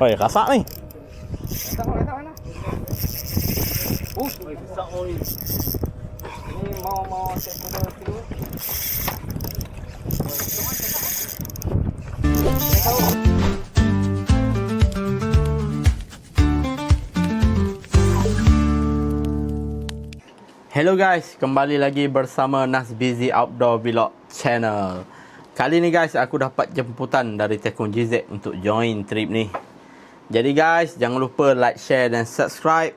Oi, rasak ni. Tak mana. Besar ni. Ini mau set dulu. Hello guys, kembali lagi bersama Nasbizi Outdoor Vlog Channel. Kali ni guys, aku dapat jemputan dari Tekun GZ untuk join trip ni. Jadi guys, jangan lupa like, share dan subscribe.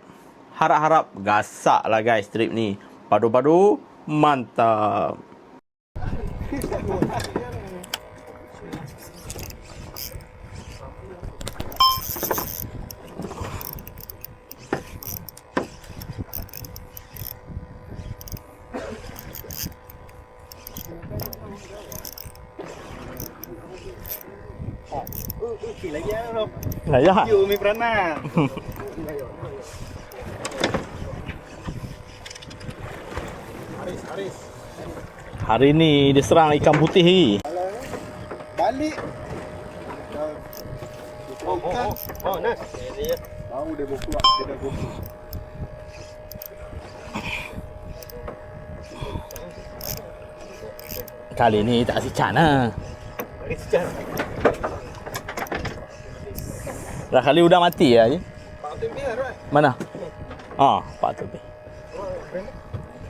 Harap-harap gasak lah guys trip ni. Padu-padu, mantap. Layak. Yo mi peranan. Haris. Hari ni dia serang ikan putih ni. Balik. Oh, Nas. Tahu dia bawa keluar, dia dah gosok. Kali ni tak sicat lah. Dah kali udah mati ya je. Pak tu biar right. Mana? Ah, Pak tu.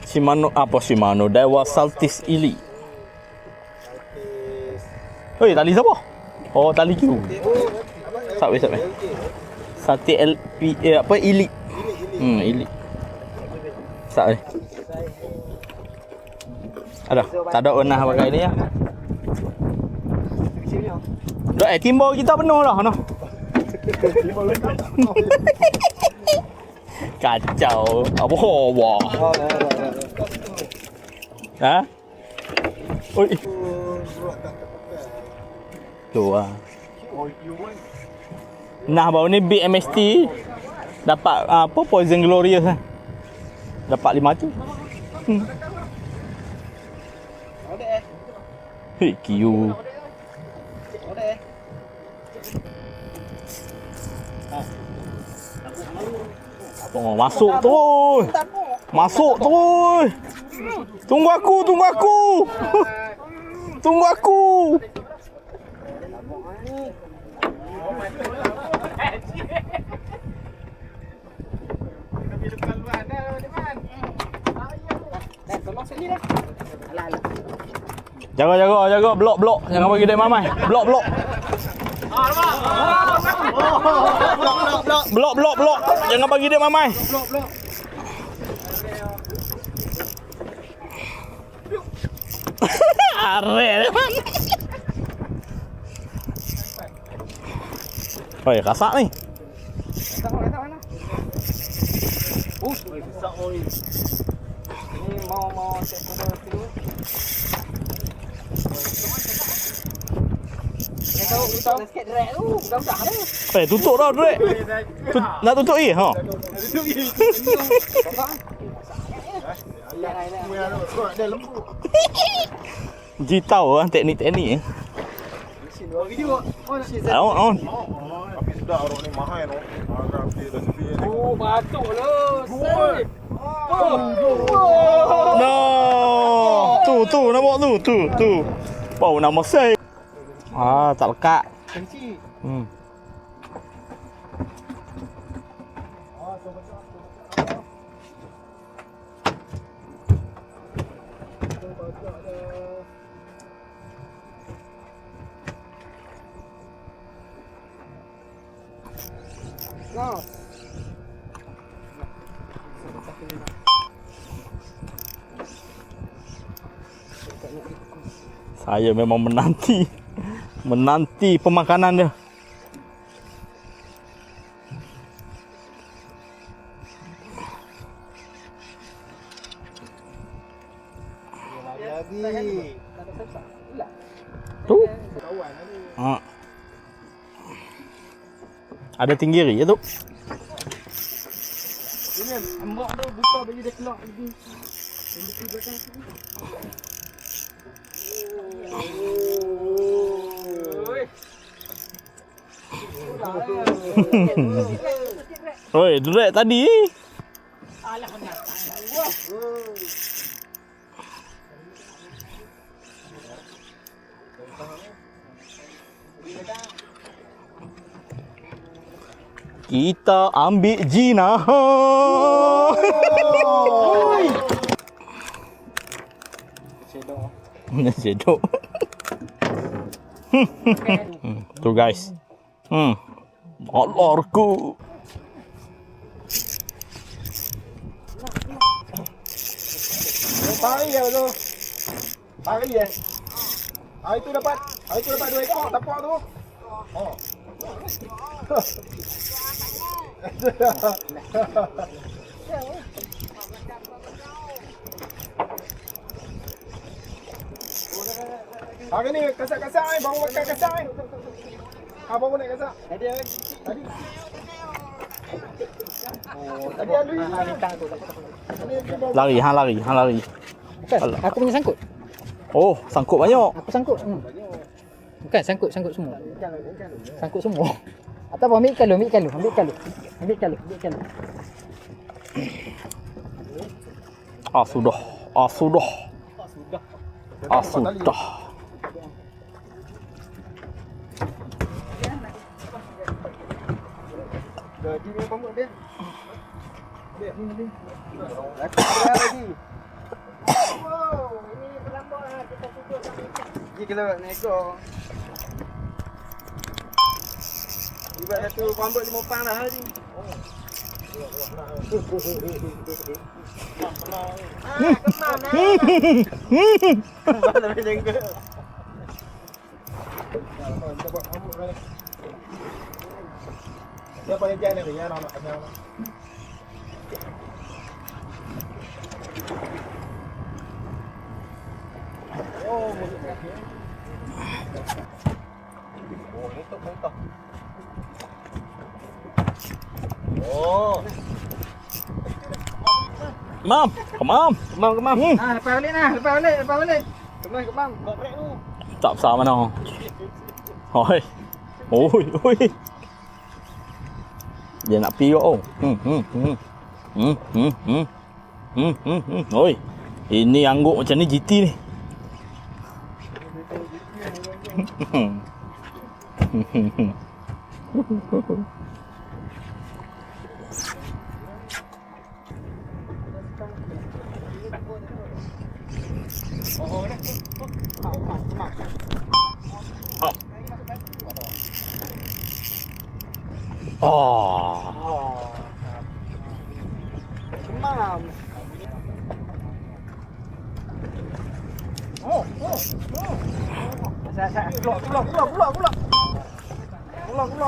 Shimano Dewa Saltis Ili. Oi, tali siapa? Oh, tali Q. Sampai. Saltis LP apa Ili? Ili. Sampai. Ada, tak ada warna pakai ni ya. Dah timbal kita penuh dah noh. Kacau. Apa wah. Ha? Oi. Tu ah. Nah, baru ni BMST dapat apa Poison Glorious ah. Dapat 5 tu. Hei, Q. Oh, masuk tu. Masuk tu. Tunggu aku. Tunggu aku. Jaga. Blok. Jangan bagi dia mamai. Blok. Blok. Jangan bagi dia mamai. Blok. Are. Oi, rasak ni. Tak mana. Besar ni. Ini mau set dulu. Tahu sikit drag tu. Dah dah. Tutup dah, Drek. Nak tutup ha. Dia lembut. Ji tahu ah teknik-teknik. On. Tapi sudah orang ni mahal tu. Agak okey dah sepi ni. Oh, batuk lah. No. Tu nampak tu. Wow, nama saya. Ah, tak lekat. Kencing. Saya memang menanti pemakanan dia. Lagi. Tu. Ada tinggiri ya tu. Ini embok tu buka bagi dia keluar lagi. Yang di belakang sini. Oi, direct tadi. Kita ambil Gina. Sedok. Tu guys. Alarku. Tarik ya tu. Tarik ya. Itu dapat 2 ekor tapak tu. Oh. Hari ni kasak-kasak ni, baru makan kasak ni. Baru naik kasak. Tadi. Oh, tadi ada ni. Lari, hang lari. Bukan, aku punya sangkut. Oh, sangkut banyak. Aku sangkut. Bukan, sangkut semua. Sangkut semua. Atau apa, ambil kalu. Sudah. Jadi ni pamuk dia. Ni. Lagi. Wow, ini berlambak lah kita tutup sampai ikan. Ni kalau nak ekor. Ibat satu pambut 5 pang lah hari. Kemana? Lebih jengkel. Kita buat pambut ni. Dia paling jauh ni ya, nak kenyang. Oh, mulut kaki. Oh, mentok. Oh. Kemam. Lepas balik. Kemam. Buat break tu. Tak besar mana. Oi. Dia nak pergi oh. Oi. Ini angguk macam ni GT ni. Kemam. Keluar.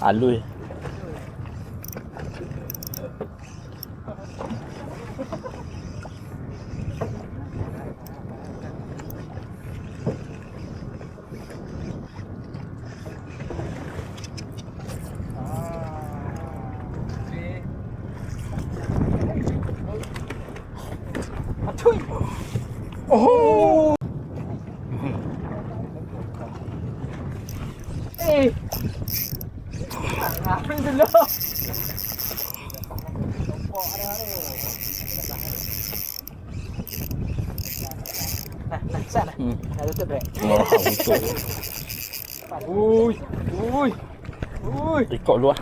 Alui. Oh. Apa dulu? Nah, sana. Dah tutup dah. Ui. Ikut luar.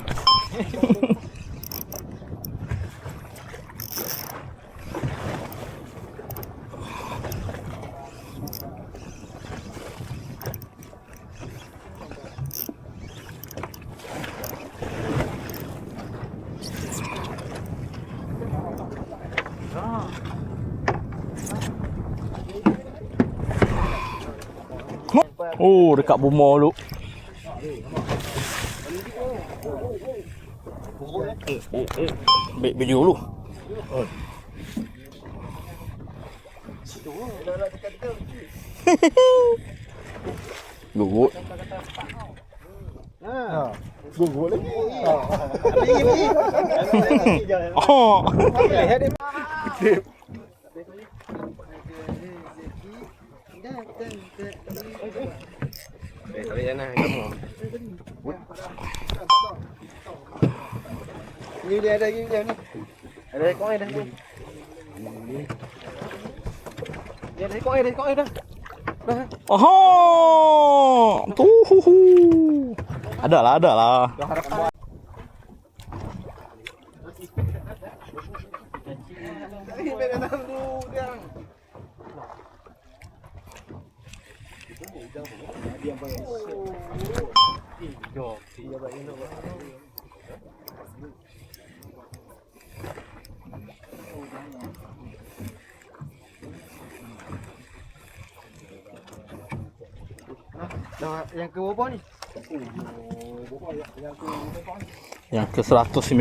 Oh, dekat bumah dulu. Ambil video dulu. Gugut. Gugut lagi. Oh. Tarik sana kamu. Ni dia ada ni. Ada ekor dah ni. Dia ada ekor dah. Oh, tuh. Ada lah. Dah yang ke berapa ni? Yang ke 119.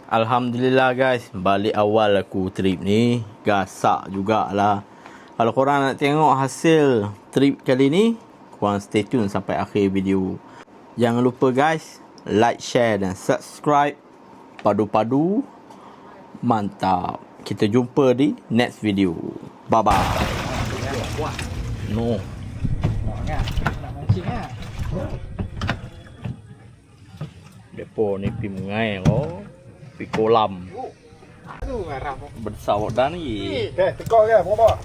Alhamdulillah guys, balik awal aku trip ni gasak jugalah. Kalau korang nak tengok hasil trip kali ni, korang stay tune sampai akhir video. Jangan lupa guys, like, share dan subscribe. Padu-padu mantap. Kita jumpa di next video. Bye bye. No. Nak mancing ah. Depo ni pi mengai ko. Pi kolam. Tu marah. Bersawak dah ni. Tekok ke berapa?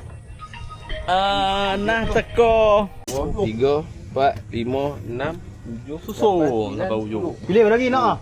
Nah teko. 3, 4, 5, 6, 7. Susun kau ujung. Pilih lagi nak ah.